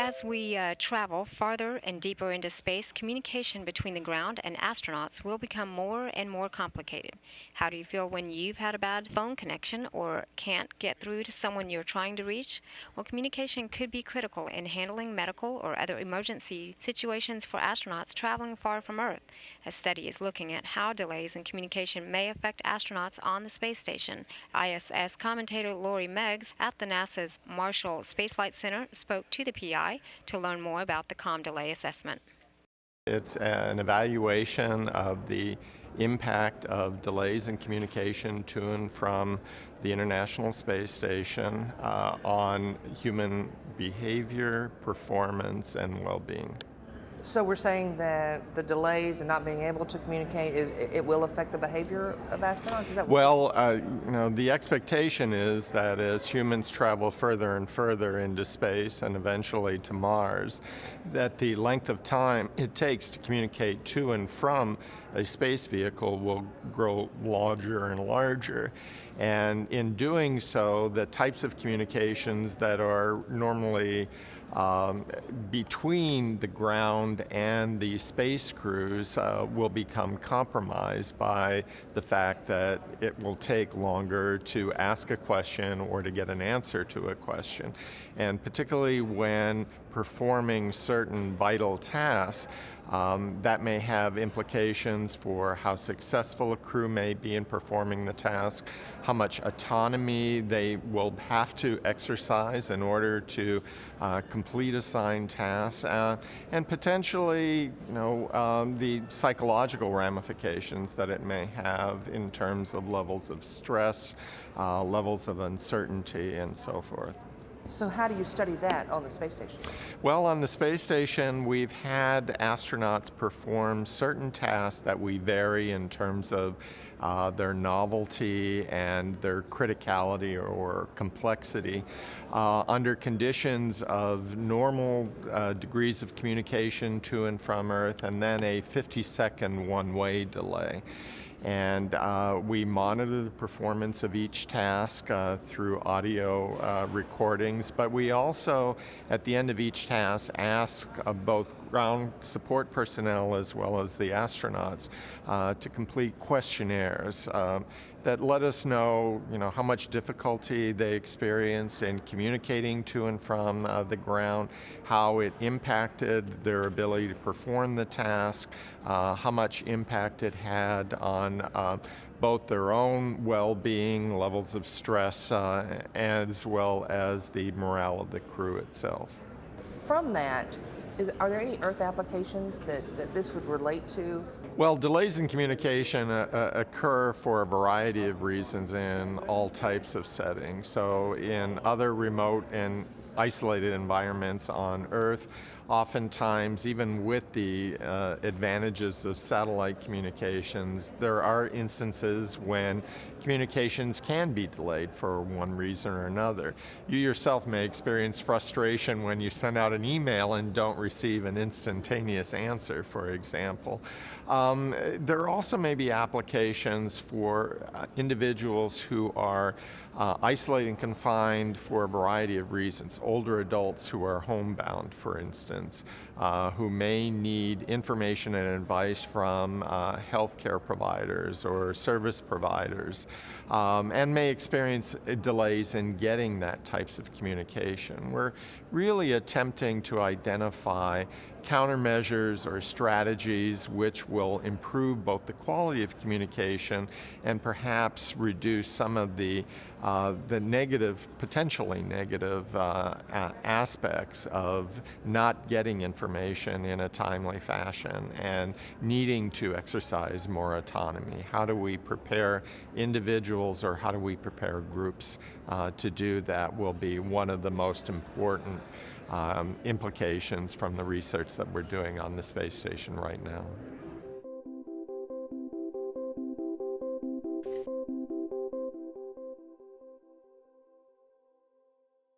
As we travel farther and deeper into space, communication between the ground and astronauts will become more and more complicated. How do you feel when you've had a bad phone connection or can't get through to someone you're trying to reach? Well, communication could be critical in handling medical or other emergency situations for astronauts traveling far from Earth. A study is looking at how delays in communication may affect astronauts on the space station. ISS commentator Lori Meggs at the NASA's Marshall Space Flight Center spoke to the PI to learn more about the comm delay assessment. It's an evaluation of the impact of delays in communication to and from the International Space Station on human behavior, performance, and well-being. So we're saying that the delays and not being able to communicate, it will affect the behavior of astronauts? Is that Well, the expectation is that as humans travel further and further into space and eventually to Mars, that the length of time it takes to communicate to and from a space vehicle will grow larger and larger. And in doing so, the types of communications that are normally between the ground and the space crews will become compromised by the fact that it will take longer to ask a question or to get an answer to a question. And particularly when performing certain vital tasks, that may have implications for how successful a crew may be in performing the task, how much autonomy they will have to exercise in order to complete assigned tasks, and potentially, the psychological ramifications that it may have in terms of levels of stress, levels of uncertainty, and so forth. So how do you study that on the space station? Well, on the space station, we've had astronauts perform certain tasks that we vary in terms of their novelty and their criticality or complexity under conditions of normal degrees of communication to and from Earth, and then a 50-second one-way delay. And we monitor the performance of each task through audio recordings, but we also, at the end of each task, ask both ground support personnel as well as the astronauts to complete questionnaires that let us know, how much difficulty they experienced in communicating to and from the ground, how it impacted their ability to perform the task, how much impact it had on both their own well-being, levels of stress, as well as the morale of the crew itself. From that, are there any Earth applications that this would relate to? Well, delays in communication occur for a variety of reasons in all types of settings. So in other remote and isolated environments on Earth, oftentimes, even with the advantages of satellite communications, there are instances when communications can be delayed for one reason or another. You yourself may experience frustration when you send out an email and don't receive an instantaneous answer, for example. There also may be applications for individuals who are isolated and confined for a variety of reasons. Older adults who are homebound, for instance, who may need information and advice from healthcare providers or service providers, and may experience delays in getting that types of communication. We're really attempting to identify countermeasures or strategies which will improve both the quality of communication and perhaps reduce some of the potentially negative aspects of not getting information in a timely fashion and needing to exercise more autonomy. How do we prepare individuals, or how do we prepare groups to do that will be one of the most important implications from the research that we're doing on the space station right now.